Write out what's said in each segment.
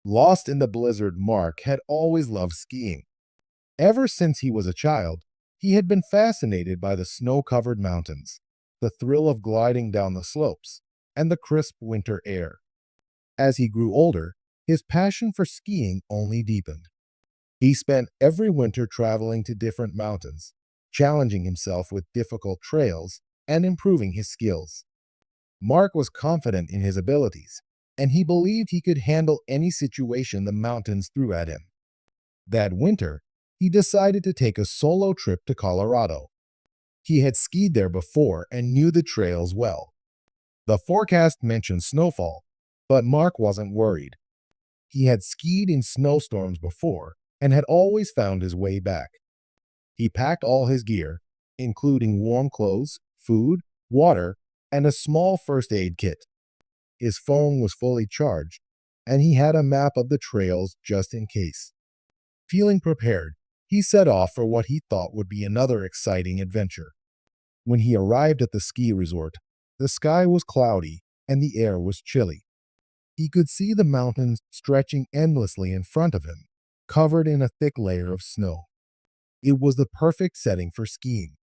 Lost in the blizzard, Mark had always loved skiing. Ever since he was a child, he had been fascinated by the snow-covered mountains, the thrill of gliding down the slopes, and the crisp winter air. As he grew older, his passion for skiing only deepened. He spent every winter traveling to different mountains, challenging himself with difficult trails and improving his skills. Mark was confident in his abilities, and he believed he could handle any situation the mountains threw at him. That winter, he decided to take a solo trip to Colorado. He had skied there before and knew the trails well. The forecast mentioned snowfall, but Mark wasn't worried. He had skied in snowstorms before and had always found his way back. He packed all his gear, including warm clothes, food, water, and a small first aid kit. His phone was fully charged, and he had a map of the trails just in case. Feeling prepared, he set off for what he thought would be another exciting adventure. When he arrived at the ski resort, the sky was cloudy and the air was chilly. He could see the mountains stretching endlessly in front of him, covered in a thick layer of snow. It was the perfect setting for skiing.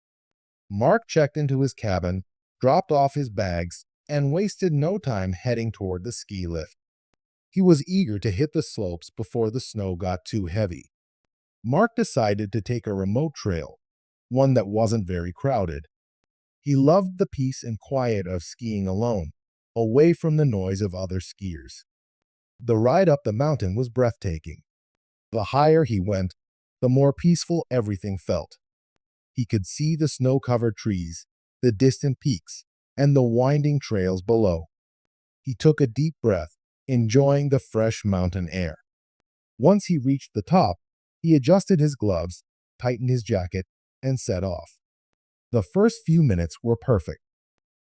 Mark checked into his cabin, dropped off his bags, and wasted no time heading toward the ski lift. He was eager to hit the slopes before the snow got too heavy. Mark decided to take a remote trail, one that wasn't very crowded. He loved the peace and quiet of skiing alone, away from the noise of other skiers. The ride up the mountain was breathtaking. The higher he went, the more peaceful everything felt. He could see the snow-covered trees, the distant peaks, and the winding trails below. He took a deep breath, enjoying the fresh mountain air. Once he reached the top, he adjusted his gloves, tightened his jacket, and set off. The first few minutes were perfect.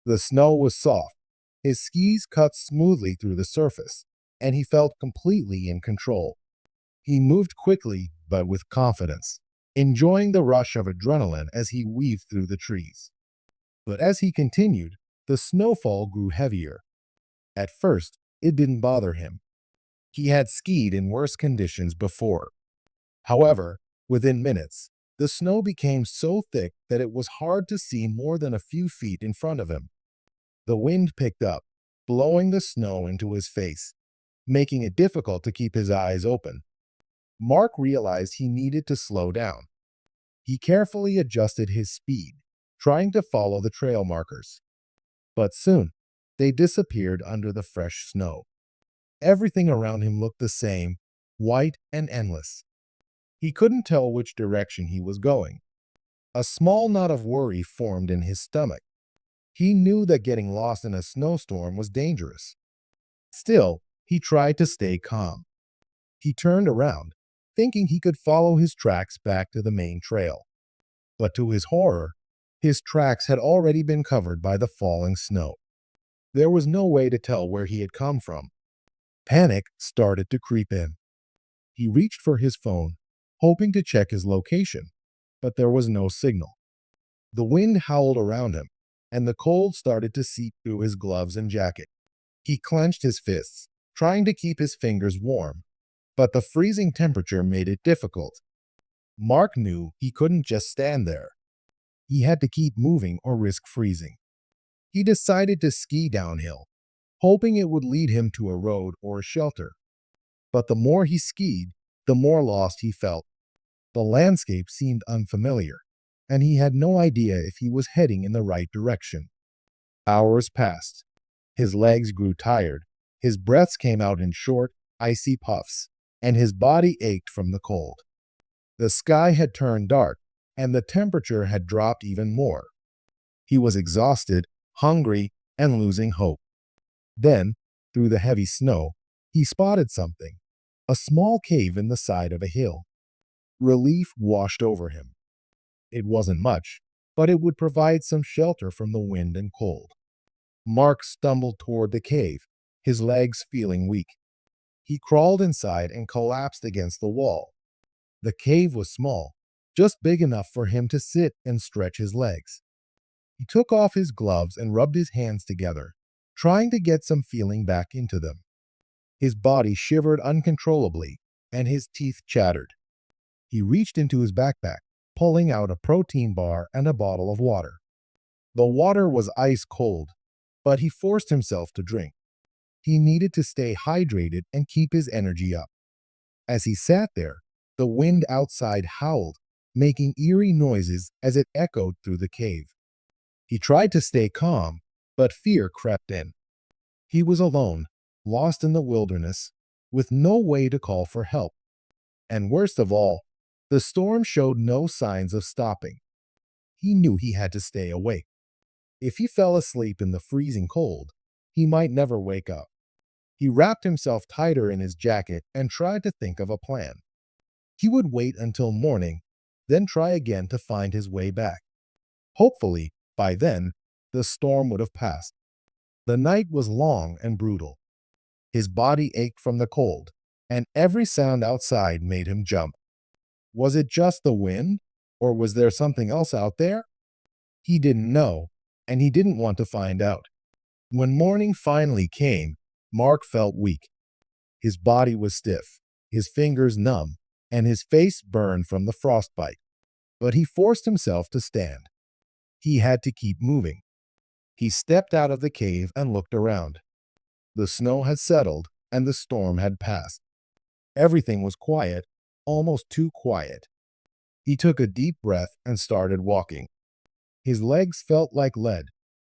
The snow was soft, his skis cut smoothly through the surface, and he felt completely in control. He moved quickly but with confidence, enjoying the rush of adrenaline as he weaved through the trees. But as he continued, the snowfall grew heavier. At first, it didn't bother him. He had skied in worse conditions before. However, within minutes, the snow became so thick that it was hard to see more than a few feet in front of him. The wind picked up, blowing the snow into his face, making it difficult to keep his eyes open. Mark realized he needed to slow down. He carefully adjusted his speed, trying to follow the trail markers. But soon, they disappeared under the fresh snow. Everything around him looked the same, white and endless. He couldn't tell which direction he was going. A small knot of worry formed in his stomach. He knew that getting lost in a snowstorm was dangerous. Still, he tried to stay calm. He turned around, thinking he could follow his tracks back to the main trail. But to his horror, his tracks had already been covered by the falling snow. There was no way to tell where he had come from. Panic started to creep in. He reached for his phone, hoping to check his location, but there was no signal. The wind howled around him, and the cold started to seep through his gloves and jacket. He clenched his fists, trying to keep his fingers warm, but the freezing temperature made it difficult. Mark knew he couldn't just stand there. He had to keep moving or risk freezing. He decided to ski downhill, hoping it would lead him to a road or a shelter. But the more he skied, the more lost he felt. The landscape seemed unfamiliar, and he had no idea if he was heading in the right direction. Hours passed. His legs grew tired, his breaths came out in short, icy puffs, and his body ached from the cold. The sky had turned dark, and the temperature had dropped even more. He was exhausted, hungry, and losing hope. Then, through the heavy snow, he spotted something, a small cave in the side of a hill. Relief washed over him. It wasn't much, but it would provide some shelter from the wind and cold. Mark stumbled toward the cave, his legs feeling weak. He crawled inside and collapsed against the wall. The cave was small, just big enough for him to sit and stretch his legs. He took off his gloves and rubbed his hands together, trying to get some feeling back into them. His body shivered uncontrollably, and his teeth chattered. He reached into his backpack, pulling out a protein bar and a bottle of water. The water was ice cold, but he forced himself to drink. He needed to stay hydrated and keep his energy up. As he sat there, the wind outside howled, making eerie noises as it echoed through the cave. He tried to stay calm, but fear crept in. He was alone, lost in the wilderness, with no way to call for help. And worst of all, the storm showed no signs of stopping. He knew he had to stay awake. If he fell asleep in the freezing cold, he might never wake up. He wrapped himself tighter in his jacket and tried to think of a plan. He would wait until morning, then try again to find his way back. Hopefully, by then, the storm would have passed. The night was long and brutal. His body ached from the cold, and every sound outside made him jump. Was it just the wind, or was there something else out there? He didn't know, and he didn't want to find out. When morning finally came, Mark felt weak. His body was stiff, his fingers numb, and his face burned from the frostbite. But he forced himself to stand. He had to keep moving. He stepped out of the cave and looked around. The snow had settled, and the storm had passed. Everything was quiet, almost too quiet. He took a deep breath and started walking. His legs felt like lead,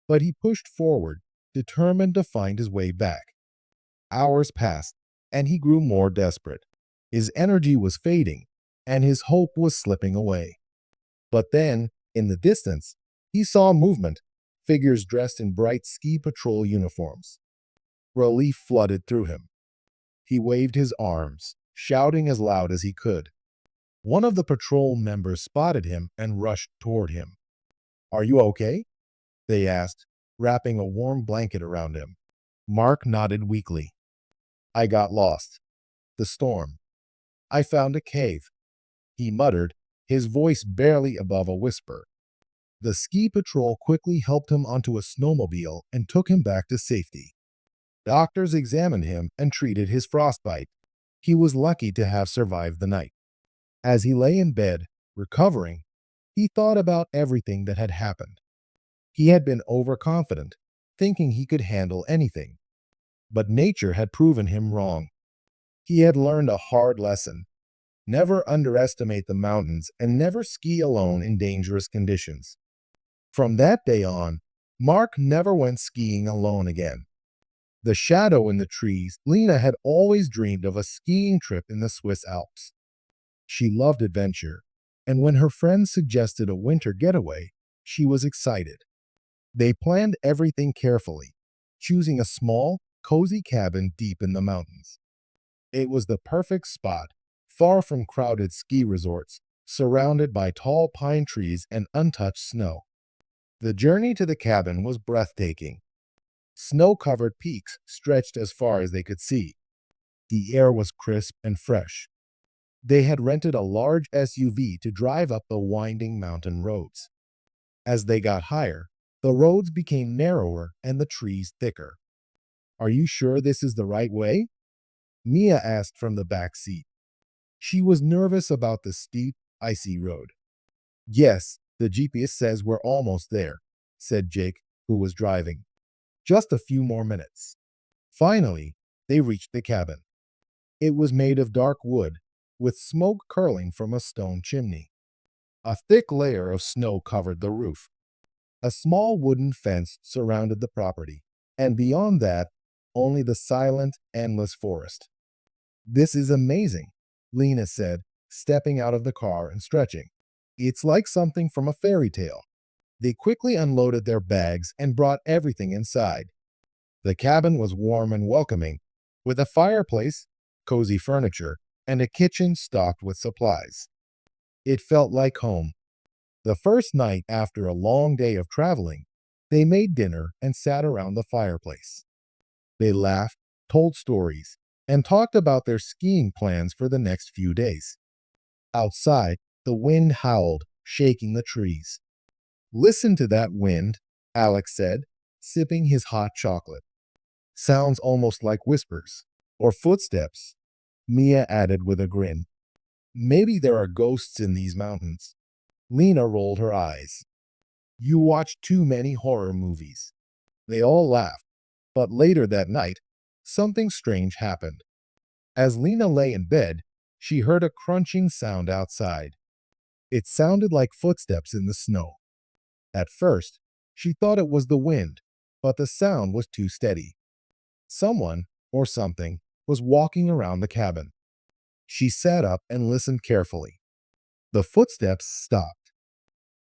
but he pushed forward, determined to find his way back. Hours passed, and he grew more desperate. His energy was fading, and his hope was slipping away. But then, in the distance, he saw movement, figures dressed in bright ski patrol uniforms. Relief flooded through him. He waved his arms, shouting as loud as he could. One of the patrol members spotted him and rushed toward him. "Are you okay?" they asked, wrapping a warm blanket around him. Mark nodded weakly. "I got lost. The storm. I found a cave," he muttered, his voice barely above a whisper. The ski patrol quickly helped him onto a snowmobile and took him back to safety. Doctors examined him and treated his frostbite. He was lucky to have survived the night. As he lay in bed, recovering, he thought about everything that had happened. He had been overconfident, thinking he could handle anything. But nature had proven him wrong. He had learned a hard lesson. Never underestimate the mountains and never ski alone in dangerous conditions. From that day on, Mark never went skiing alone again. The shadow in the trees, Lena had always dreamed of a skiing trip in the Swiss Alps. She loved adventure, and when her friends suggested a winter getaway, she was excited. They planned everything carefully, choosing a small, cozy cabin deep in the mountains. It was the perfect spot, far from crowded ski resorts, surrounded by tall pine trees and untouched snow. The journey to the cabin was breathtaking. Snow-covered peaks stretched as far as they could see. The air was crisp and fresh. They had rented a large SUV to drive up the winding mountain roads. As they got higher, the roads became narrower and the trees thicker. "Are you sure this is the right way?" Mia asked from the back seat. She was nervous about the steep, icy road. "Yes, the GPS says we're almost there," said Jake, who was driving. "Just a few more minutes." Finally, they reached the cabin. It was made of dark wood, with smoke curling from a stone chimney. A thick layer of snow covered the roof. A small wooden fence surrounded the property, and beyond that, only the silent, endless forest. "This is amazing," Lena said, stepping out of the car and stretching. "It's like something from a fairy tale." They quickly unloaded their bags and brought everything inside. The cabin was warm and welcoming, with a fireplace, cozy furniture, and a kitchen stocked with supplies. It felt like home. The first night after a long day of traveling, they made dinner and sat around the fireplace. They laughed, told stories, and talked about their skiing plans for the next few days. Outside, the wind howled, shaking the trees. "Listen to that wind," Alex said, sipping his hot chocolate. "Sounds almost like whispers." Or footsteps, Mia added with a grin. Maybe there are ghosts in these mountains. Lena rolled her eyes. You watch too many horror movies. They all laughed, but later that night, something strange happened. As Lena lay in bed, she heard a crunching sound outside. It sounded like footsteps in the snow. At first, she thought it was the wind, but the sound was too steady. Someone, or something, was walking around the cabin. She sat up and listened carefully. The footsteps stopped.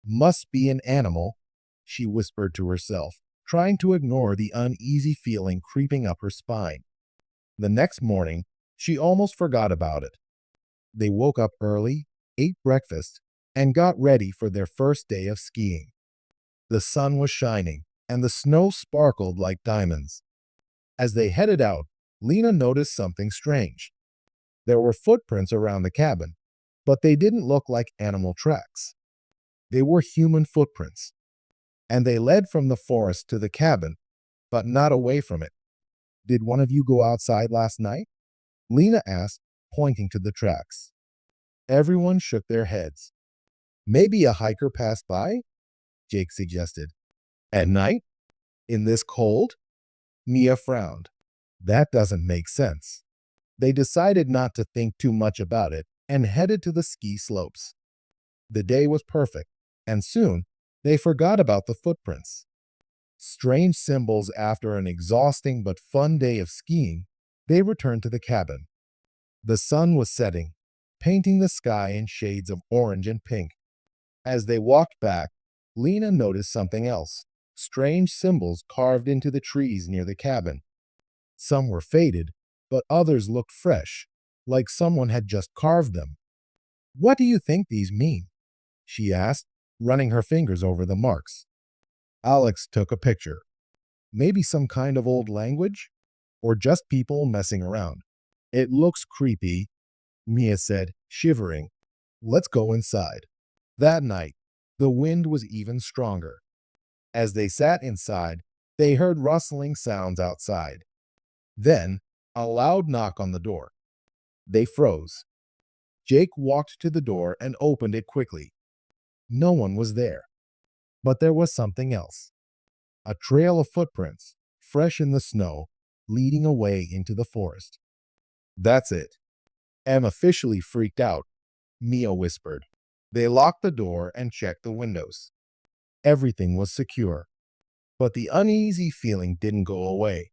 Must be an animal, she whispered to herself, trying to ignore the uneasy feeling creeping up her spine. The next morning, she almost forgot about it. They woke up early, ate breakfast, and got ready for their first day of skiing. The sun was shining, and the snow sparkled like diamonds. As they headed out, Lena noticed something strange. There were footprints around the cabin, but they didn't look like animal tracks. They were human footprints, and they led from the forest to the cabin, but not away from it. Did one of you go outside last night? Lena asked, pointing to the tracks. Everyone shook their heads. Maybe a hiker passed by? Jake suggested. At night? In this cold? Mia frowned. That doesn't make sense. They decided not to think too much about it and headed to the ski slopes. The day was perfect, and soon they forgot about the footprints. Strange symbols after an exhausting but fun day of skiing, they returned to the cabin. The sun was setting, painting the sky in shades of orange and pink. As they walked back, Lena noticed something else. Strange symbols carved into the trees near the cabin. Some were faded, but others looked fresh, like someone had just carved them. What do you think these mean? She asked, running her fingers over the marks. Alex took a picture. Maybe some kind of old language? Or just people messing around. It looks creepy, Mia said, shivering. Let's go inside. That night, the wind was even stronger. As they sat inside, they heard rustling sounds outside. Then, a loud knock on the door. They froze. Jake walked to the door and opened it quickly. No one was there. But there was something else. A trail of footprints, fresh in the snow, leading away into the forest. That's it. I'm officially freaked out, Mia whispered. They locked the door and checked the windows. Everything was secure. But the uneasy feeling didn't go away.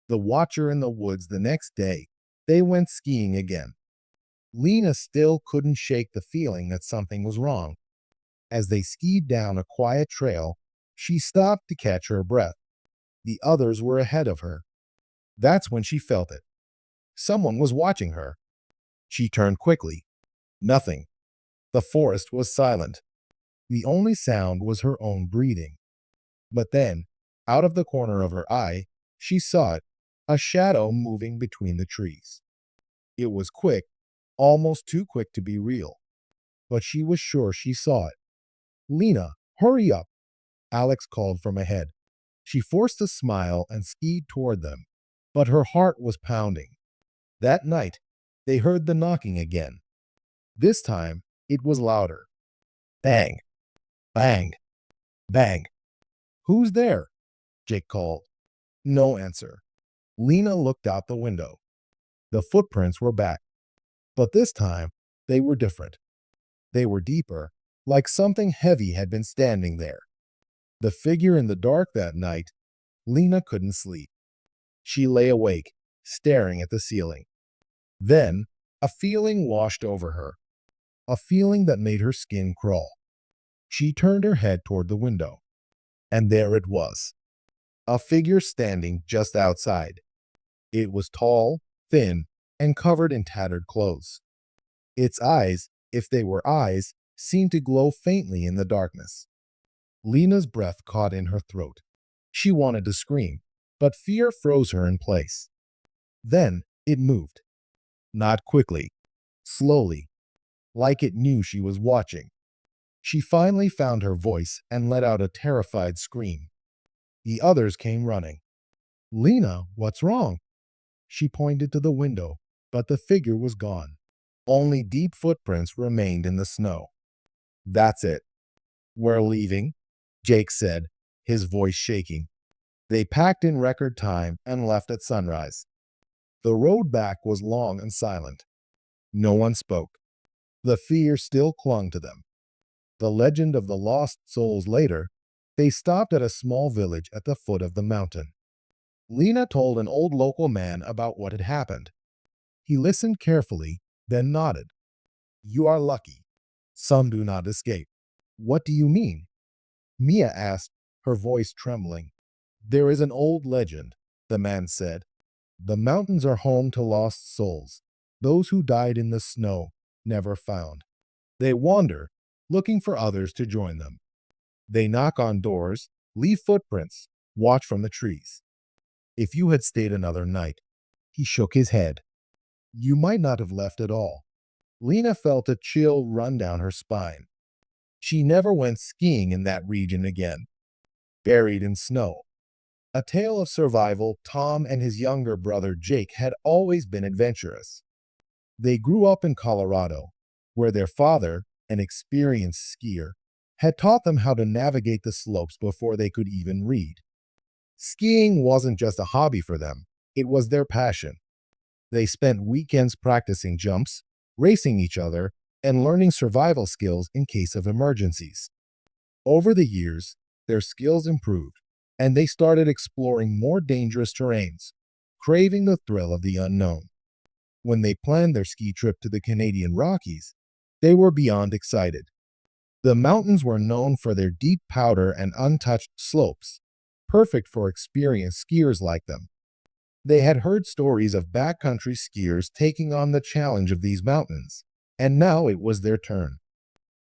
The watcher in the woods the next day, they went skiing again. Lena still couldn't shake the feeling that something was wrong. As they skied down a quiet trail, she stopped to catch her breath. The others were ahead of her. That's when she felt it. Someone was watching her. She turned quickly. Nothing. The forest was silent. The only sound was her own breathing. But then, out of the corner of her eye, she saw it, a shadow moving between the trees. It was quick, almost too quick to be real. But she was sure she saw it. Lena, hurry up, Alex called from ahead. She forced a smile and skied toward them, but her heart was pounding. That night, they heard the knocking again. This time, it was louder. Bang, bang, bang. Who's there? Jake called. No answer. Lena looked out the window. The footprints were back, but this time they were different. They were deeper, like something heavy had been standing there. The figure in the dark that night, Lena couldn't sleep. She lay awake, staring at the ceiling. Then, a feeling washed over her, a feeling that made her skin crawl. She turned her head toward the window, and there it was, a figure standing just outside. It was tall, thin, and covered in tattered clothes. Its eyes, if they were eyes, seemed to glow faintly in the darkness. Lena's breath caught in her throat. She wanted to scream, but fear froze her in place. Then it moved. Not quickly, slowly, like it knew she was watching. She finally found her voice and let out a terrified scream. The others came running. Lena, what's wrong? She pointed to the window, but the figure was gone. Only deep footprints remained in the snow. That's it. We're leaving, Jake said, his voice shaking. They packed in record time and left at sunrise. The road back was long and silent. No one spoke. The fear still clung to them. The legend of the lost souls later, they stopped at a small village at the foot of the mountain. Lena told an old local man about what had happened. He listened carefully, then nodded. You are lucky. Some do not escape. What do you mean? Mia asked, her voice trembling. There is an old legend, the man said. The mountains are home to lost souls, those who died in the snow, never found. They wander, looking for others to join them. They knock on doors, leave footprints, watch from the trees. If you had stayed another night, he shook his head. You might not have left at all. Lena felt a chill run down her spine. She never went skiing in that region again. Buried in snow. A tale of survival, Tom and his younger brother Jake had always been adventurous. They grew up in Colorado, where their father, an experienced skier, had taught them how to navigate the slopes before they could even read. Skiing wasn't just a hobby for them, it was their passion. They spent weekends practicing jumps, racing each other, and learning survival skills in case of emergencies. Over the years, their skills improved, and they started exploring more dangerous terrains, craving the thrill of the unknown. When they planned their ski trip to the Canadian Rockies, they were beyond excited. The mountains were known for their deep powder and untouched slopes, perfect for experienced skiers like them. They had heard stories of backcountry skiers taking on the challenge of these mountains, and now it was their turn.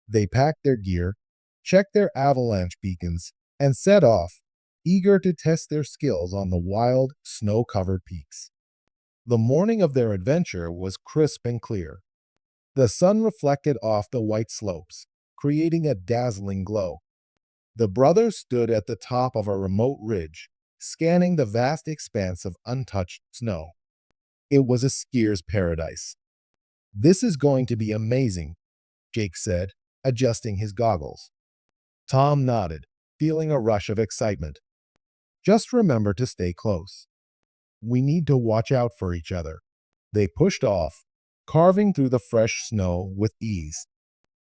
They packed their gear, checked their avalanche beacons, and set off, eager to test their skills on the wild, snow-covered peaks. The morning of their adventure was crisp and clear. The sun reflected off the white slopes, creating a dazzling glow. The brothers stood at the top of a remote ridge, scanning the vast expanse of untouched snow. It was a skier's paradise. This is going to be amazing, Jake said, adjusting his goggles. Tom nodded, feeling a rush of excitement. Just remember to stay close. We need to watch out for each other. They pushed off, carving through the fresh snow with ease.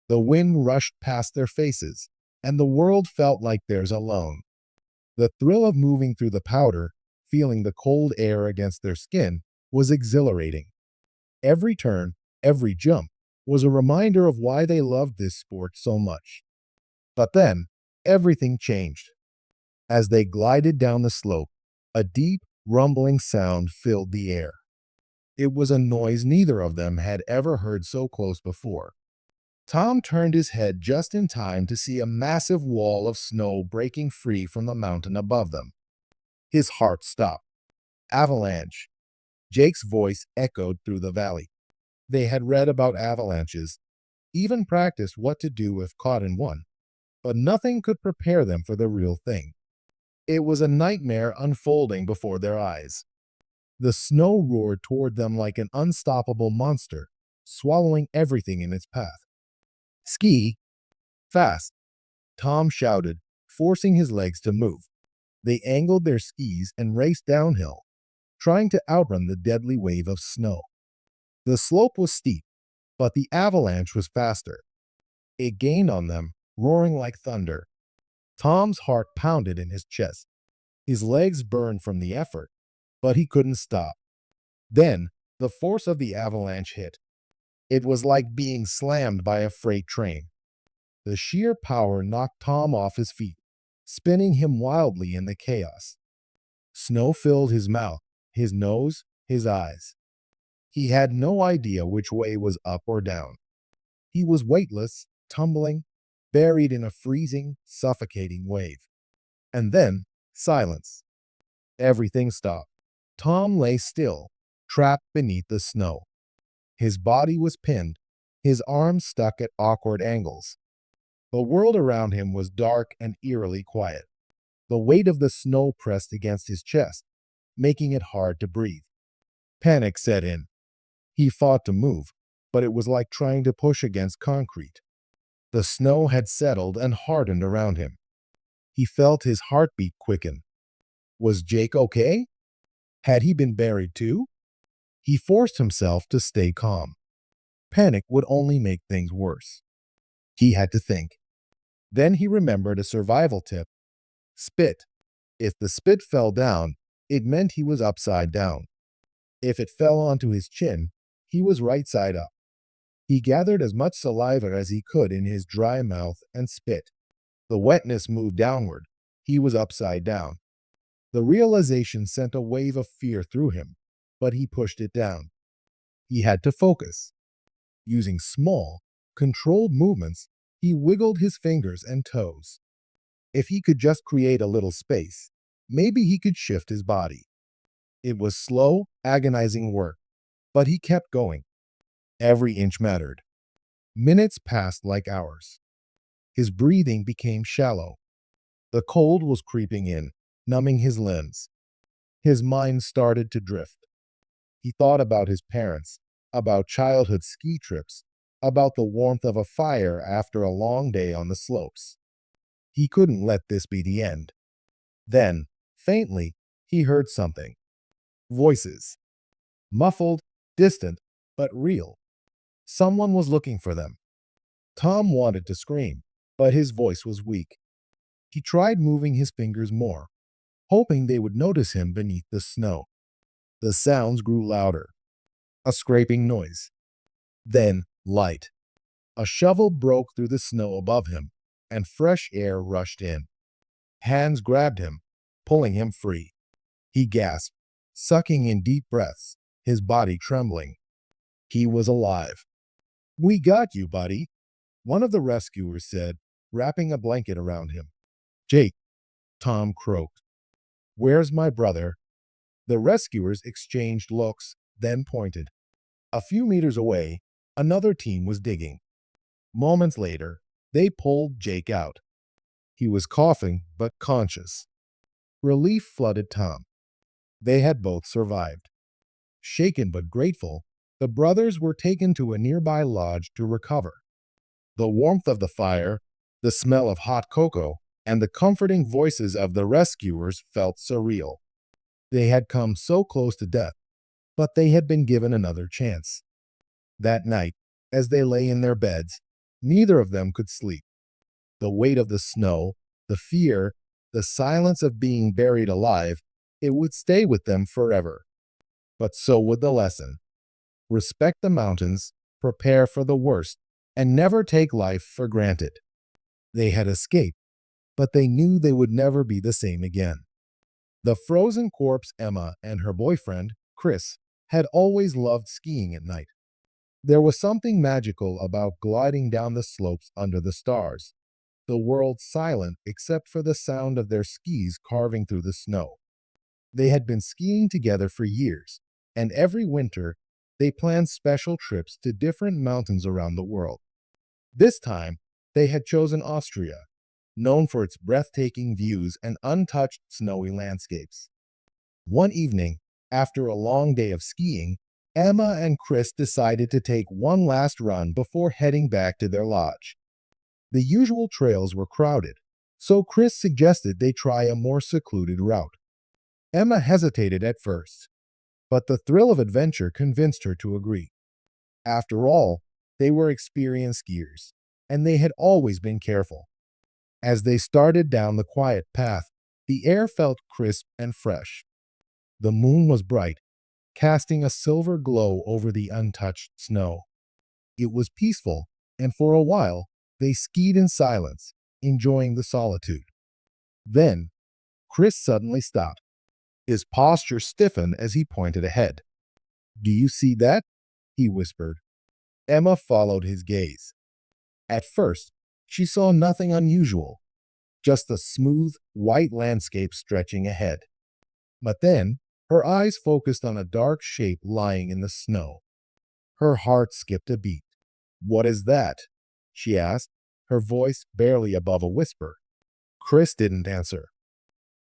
The wind rushed past their faces, and the world felt like theirs alone. The thrill of moving through the powder, feeling the cold air against their skin, was exhilarating. Every turn, every jump, was a reminder of why they loved this sport so much. But then, everything changed. As they glided down the slope, a deep, rumbling sound filled the air. It was a noise neither of them had ever heard so close before. Tom turned his head just in time to see a massive wall of snow breaking free from the mountain above them. His heart stopped. Avalanche. Jake's voice echoed through the valley. They had read about avalanches, even practiced what to do if caught in one, but nothing could prepare them for the real thing. It was a nightmare unfolding before their eyes. The snow roared toward them like an unstoppable monster, swallowing everything in its path. Ski! Fast! Tom shouted, forcing his legs to move. They angled their skis and raced downhill, trying to outrun the deadly wave of snow. The slope was steep, but the avalanche was faster. It gained on them, roaring like thunder. Tom's heart pounded in his chest. His legs burned from the effort, but he couldn't stop. Then, the force of the avalanche hit. It was like being slammed by a freight train. The sheer power knocked Tom off his feet, spinning him wildly in the chaos. Snow filled his mouth, his nose, his eyes. He had no idea which way was up or down. He was weightless, tumbling, buried in a freezing, suffocating wave. And then, silence. Everything stopped. Tom lay still, trapped beneath the snow. His body was pinned, his arms stuck at awkward angles. The world around him was dark and eerily quiet. The weight of the snow pressed against his chest, making it hard to breathe. Panic set in. He fought to move, but it was like trying to push against concrete. The snow had settled and hardened around him. He felt his heartbeat quicken. Was Jake okay? Had he been buried too? He forced himself to stay calm. Panic would only make things worse. He had to think. Then he remembered a survival tip. Spit. If the spit fell down, it meant he was upside down. If it fell onto his chin, he was right side up. He gathered as much saliva as he could in his dry mouth and spit. The wetness moved downward. He was upside down. The realization sent a wave of fear through him, but he pushed it down. He had to focus. Using small, controlled movements, he wiggled his fingers and toes. If he could just create a little space, maybe he could shift his body. It was slow, agonizing work, but he kept going. Every inch mattered. Minutes passed like hours. His breathing became shallow. The cold was creeping in, numbing his limbs. His mind started to drift. He thought about his parents, about childhood ski trips, about the warmth of a fire after a long day on the slopes. He couldn't let this be the end. Then, faintly, he heard something. Voices. Muffled, distant, but real. Someone was looking for them. Tom wanted to scream, but his voice was weak. He tried moving his fingers more, hoping they would notice him beneath the snow. The sounds grew louder. A scraping noise. Then light. A shovel broke through the snow above him, and fresh air rushed in. Hands grabbed him, pulling him free. He gasped, sucking in deep breaths, his body trembling. He was alive. "We got you, buddy," one of the rescuers said, wrapping a blanket around him. "Jake," Tom croaked. "Where's my brother?" The rescuers exchanged looks, then pointed. A few meters away, another team was digging. Moments later, they pulled Jake out. He was coughing, but conscious. Relief flooded Tom. They had both survived. Shaken but grateful, the brothers were taken to a nearby lodge to recover. The warmth of the fire, the smell of hot cocoa, and the comforting voices of the rescuers felt surreal. They had come so close to death, but they had been given another chance. That night, as they lay in their beds, neither of them could sleep. The weight of the snow, the fear, the silence of being buried alive, it would stay with them forever. But so would the lesson. Respect the mountains, prepare for the worst, and never take life for granted. They had escaped, but they knew they would never be the same again. The frozen corpse Emma and her boyfriend, Chris, had always loved skiing at night. There was something magical about gliding down the slopes under the stars, the world silent except for the sound of their skis carving through the snow. They had been skiing together for years, and every winter they planned special trips to different mountains around the world. This time, they had chosen Austria, known for its breathtaking views and untouched snowy landscapes. One evening, after a long day of skiing, Emma and Chris decided to take one last run before heading back to their lodge. The usual trails were crowded, so Chris suggested they try a more secluded route. Emma hesitated at first, but the thrill of adventure convinced her to agree. After all, they were experienced skiers, and they had always been careful. As they started down the quiet path, the air felt crisp and fresh. The moon was bright, casting a silver glow over the untouched snow. It was peaceful, and for a while, they skied in silence, enjoying the solitude. Then, Chris suddenly stopped. His posture stiffened as he pointed ahead. "Do you see that?" he whispered. Emma followed his gaze. At first, she saw nothing unusual, just a smooth, white landscape stretching ahead. But then, her eyes focused on a dark shape lying in the snow. Her heart skipped a beat. "What is that?" she asked, her voice barely above a whisper. Chris didn't answer.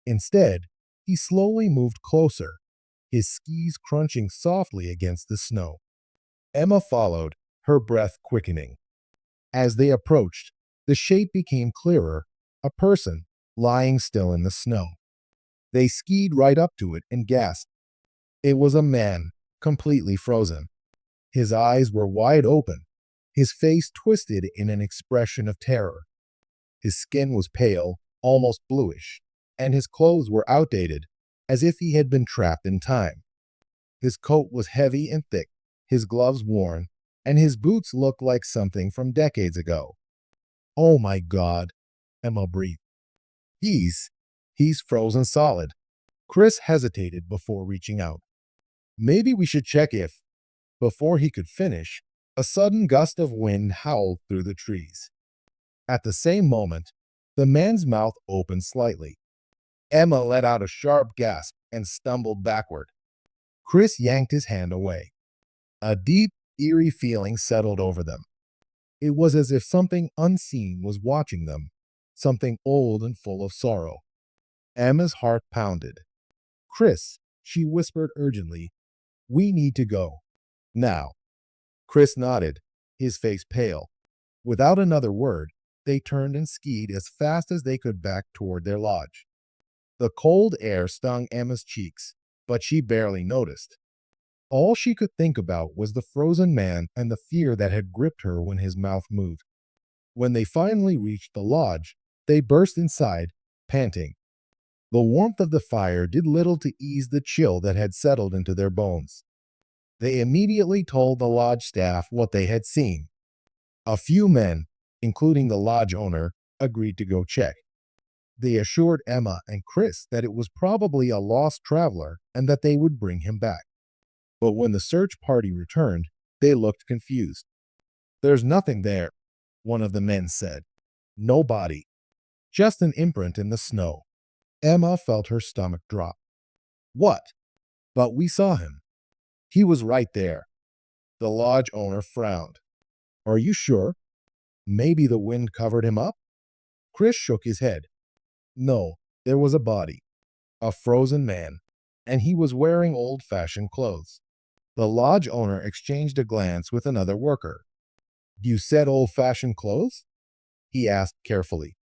Instead, he slowly moved closer, his skis crunching softly against the snow. Emma followed, her breath quickening. As they approached, the shape became clearer, a person lying still in the snow. They skied right up to it and gasped. It was a man, completely frozen. His eyes were wide open, his face twisted in an expression of terror. His skin was pale, almost bluish, and his clothes were outdated, as if he had been trapped in time. His coat was heavy and thick, his gloves worn, and his boots looked like something from decades ago. "Oh my God," Emma breathed. He's, he's frozen solid. Chris hesitated before reaching out. "Maybe we should check if—" Before he could finish, a sudden gust of wind howled through the trees. At the same moment, the man's mouth opened slightly. Emma let out a sharp gasp and stumbled backward. Chris yanked his hand away. A deep, eerie feeling settled over them. It was as if something unseen was watching them, something old and full of sorrow. Emma's heart pounded. "Chris," she whispered urgently, "we need to go. Now." Chris nodded, his face pale. Without another word, they turned and skied as fast as they could back toward their lodge. The cold air stung Emma's cheeks, but she barely noticed. All she could think about was the frozen man and the fear that had gripped her when his mouth moved. When they finally reached the lodge, they burst inside, panting. The warmth of the fire did little to ease the chill that had settled into their bones. They immediately told the lodge staff what they had seen. A few men, including the lodge owner, agreed to go check. They assured Emma and Chris that it was probably a lost traveler and that they would bring him back. But when the search party returned, they looked confused. "There's nothing there," one of the men said. "No body. Just an imprint in the snow." Emma felt her stomach drop. "What?" "But we saw him. He was right there." The lodge owner frowned. "Are you sure? Maybe the wind covered him up?" Chris shook his head. "No, there was a body. A frozen man. And he was wearing old-fashioned clothes." The lodge owner exchanged a glance with another worker. "You said old-fashioned clothes?" he asked carefully.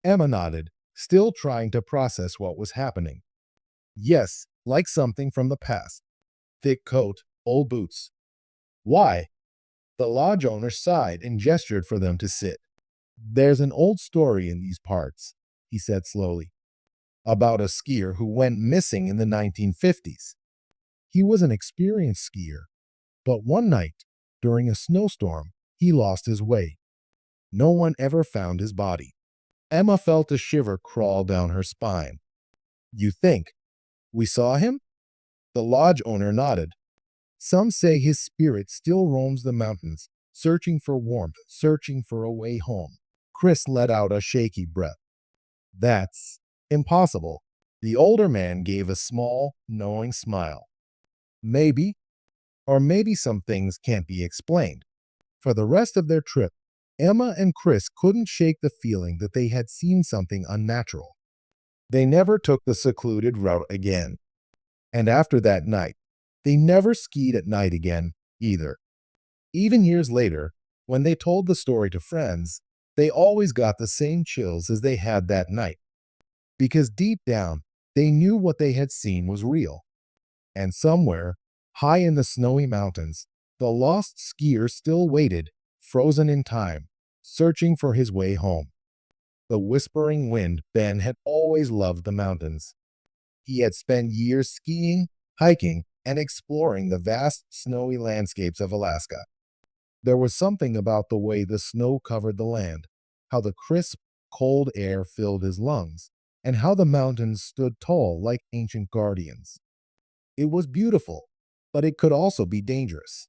Emma nodded, still trying to process what was happening. "Yes, like something from the past. Thick coat, old boots." "Why?" The lodge owner sighed and gestured for them to sit. "There's an old story in these parts," he said slowly, "about a skier who went missing in the 1950s. He was an experienced skier, but one night, during a snowstorm, he lost his way. No one ever found his body." Emma felt a shiver crawl down her spine. "You think we saw him?" The lodge owner nodded. "Some say his spirit still roams the mountains, searching for warmth, searching for a way home." Chris let out a shaky breath. "That's impossible." The older man gave a small, knowing smile. "Maybe, or maybe some things can't be explained." For the rest of their trip, Emma and Chris couldn't shake the feeling that they had seen something unnatural. They never took the secluded route again. And after that night, they never skied at night again, either. Even years later, when they told the story to friends, they always got the same chills as they had that night. Because deep down, they knew what they had seen was real. And somewhere, high in the snowy mountains, the lost skier still waited, frozen in time, searching for his way home. The whispering wind, Ben had always loved the mountains. He had spent years skiing, hiking, and exploring the vast snowy landscapes of Alaska. There was something about the way the snow covered the land, how the crisp, cold air filled his lungs, and how the mountains stood tall like ancient guardians. It was beautiful, but it could also be dangerous.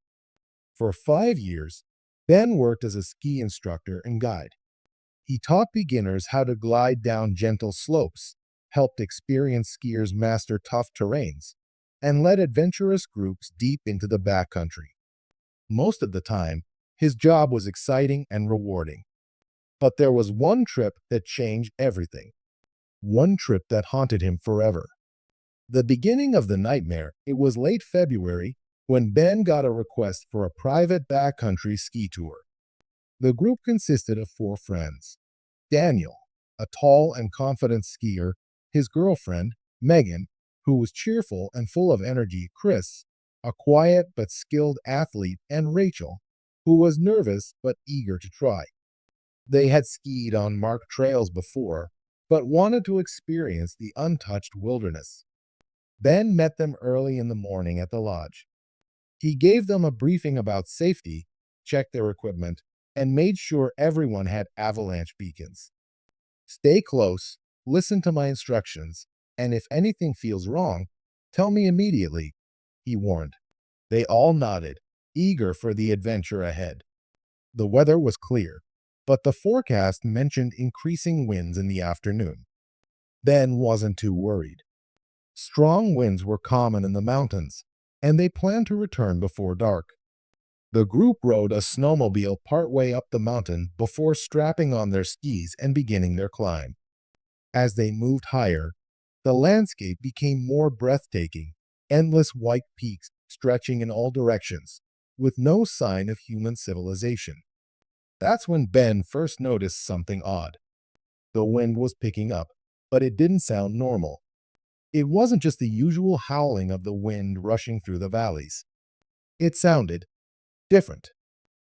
For 5 years, Ben worked as a ski instructor and guide. He taught beginners how to glide down gentle slopes, helped experienced skiers master tough terrains, and led adventurous groups deep into the backcountry. Most of the time, his job was exciting and rewarding. But there was one trip that changed everything. One trip that haunted him forever. The beginning of the nightmare, it was late February when Ben got a request for a private backcountry ski tour. The group consisted of four friends: Daniel, a tall and confident skier; his girlfriend, Megan, who was cheerful and full of energy; Chris, a quiet but skilled athlete; and Rachel, who was nervous but eager to try. They had skied on marked trails before, but wanted to experience the untouched wilderness. Ben met them early in the morning at the lodge. He gave them a briefing about safety, checked their equipment, and made sure everyone had avalanche beacons. "Stay close, listen to my instructions, and if anything feels wrong, tell me immediately," he warned. They all nodded, eager for the adventure ahead. The weather was clear, but the forecast mentioned increasing winds in the afternoon. Ben wasn't too worried. Strong winds were common in the mountains, and they planned to return before dark. The group rode a snowmobile partway up the mountain before strapping on their skis and beginning their climb. As they moved higher, the landscape became more breathtaking, endless white peaks stretching in all directions, with no sign of human civilization. That's when Ben first noticed something odd. The wind was picking up, but it didn't sound normal. It wasn't just the usual howling of the wind rushing through the valleys. It sounded different.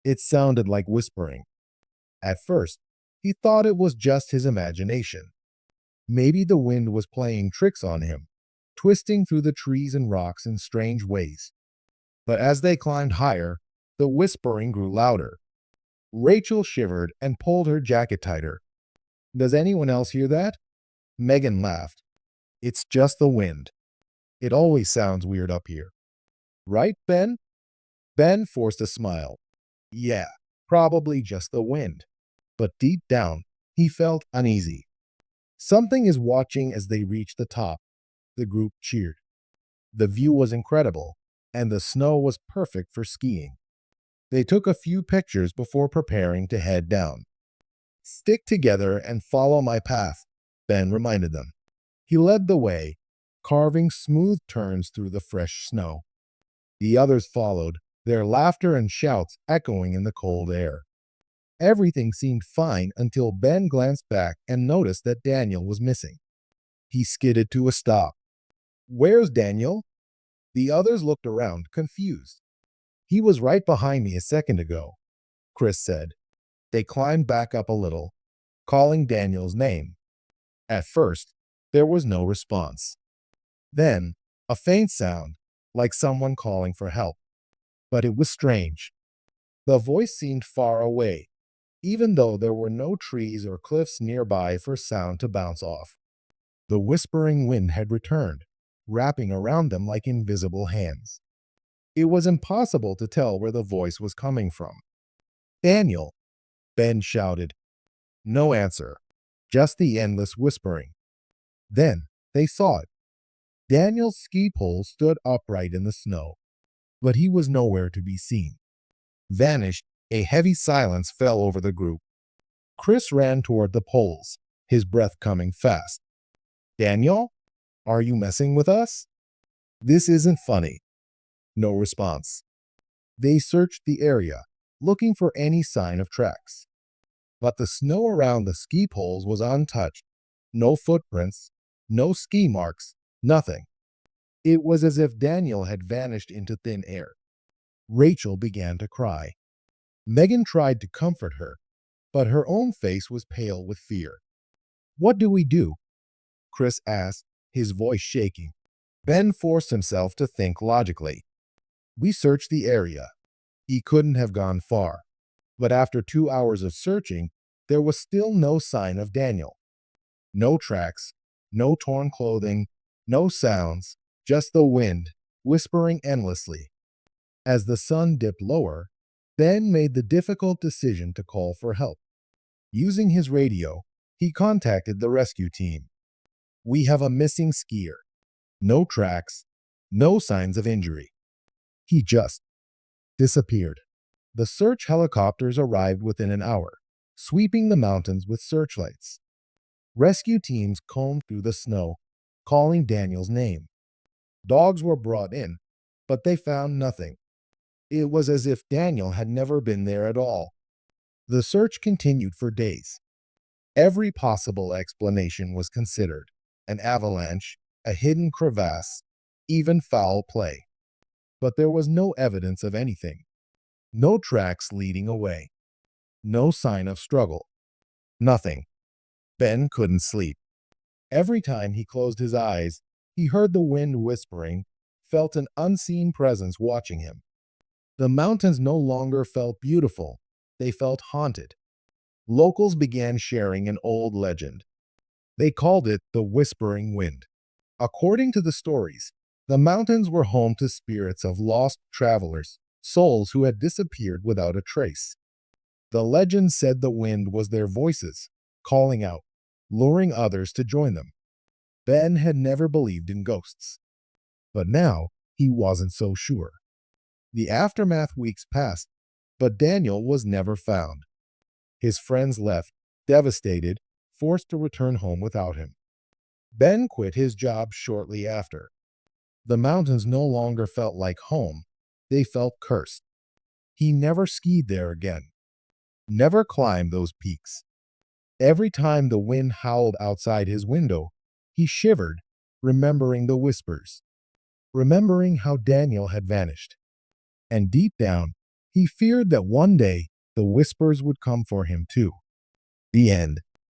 It sounded like whispering. At first, he thought it was just his imagination. Maybe the wind was playing tricks on him, twisting through the trees and rocks in strange ways. But as they climbed higher, the whispering grew louder. Rachel shivered and pulled her jacket tighter. "Does anyone else hear that?" Megan laughed. "It's just the wind. It always sounds weird up here." "Right, Ben?" Ben forced a smile. "Yeah, probably just the wind." But deep down, he felt uneasy. Something is watching. As they reached the top, the group cheered. The view was incredible, and the snow was perfect for skiing. They took a few pictures before preparing to head down. "Stick together and follow my path," Ben reminded them. He led the way, carving smooth turns through the fresh snow. The others followed, their laughter and shouts echoing in the cold air. Everything seemed fine until Ben glanced back and noticed that Daniel was missing. He skidded to a stop. "Where's Daniel?" The others looked around, confused. "He was right behind me a second ago," Chris said. They climbed back up a little, calling Daniel's name. At first, there was no response. Then, a faint sound, like someone calling for help. But it was strange. The voice seemed far away, even though there were no trees or cliffs nearby for sound to bounce off. The whispering wind had returned, wrapping around them like invisible hands. It was impossible to tell where the voice was coming from. "Daniel!" Ben shouted. No answer, just the endless whispering. Then they saw it. Daniel's ski pole stood upright in the snow, but he was nowhere to be seen. Vanished, a heavy silence fell over the group. Chris ran toward the poles, his breath coming fast. "Daniel, are you messing with us?" "This isn't funny." No response. They searched the area, looking for any sign of tracks. But the snow around the ski poles was untouched. No footprints, no ski marks, nothing. It was as if Daniel had vanished into thin air. Rachel began to cry. Megan tried to comfort her, but her own face was pale with fear. "What do we do?" Chris asked, his voice shaking. Ben forced himself to think logically. "We searched the area. He couldn't have gone far." But after 2 hours of searching, there was still no sign of Daniel. No tracks, no torn clothing, no sounds, just the wind, whispering endlessly. As the sun dipped lower, Ben made the difficult decision to call for help. Using his radio, he contacted the rescue team. "We have a missing skier. No tracks, no signs of injury. He just disappeared." The search helicopters arrived within an hour, sweeping the mountains with searchlights. Rescue teams combed through the snow, calling Daniel's name. Dogs were brought in, but they found nothing. It was as if Daniel had never been there at all. The search continued for days. Every possible explanation was considered: an avalanche, a hidden crevasse, even foul play. But there was no evidence of anything. No tracks leading away. No sign of struggle. Nothing. Ben couldn't sleep. Every time he closed his eyes, he heard the wind whispering, felt an unseen presence watching him. The mountains no longer felt beautiful. They felt haunted. Locals began sharing an old legend. They called it the Whispering Wind. According to the stories, the mountains were home to spirits of lost travelers, souls who had disappeared without a trace. The legend said the wind was their voices, calling out, luring others to join them. Ben had never believed in ghosts, but now he wasn't so sure. The aftermath weeks passed, but Daniel was never found. His friends left, devastated, forced to return home without him. Ben quit his job shortly after. The mountains no longer felt like home, they felt cursed. He never skied there again, never climbed those peaks. Every time the wind howled outside his window, he shivered, remembering the whispers, remembering how Daniel had vanished. And deep down, he feared that one day the whispers would come for him too. The end.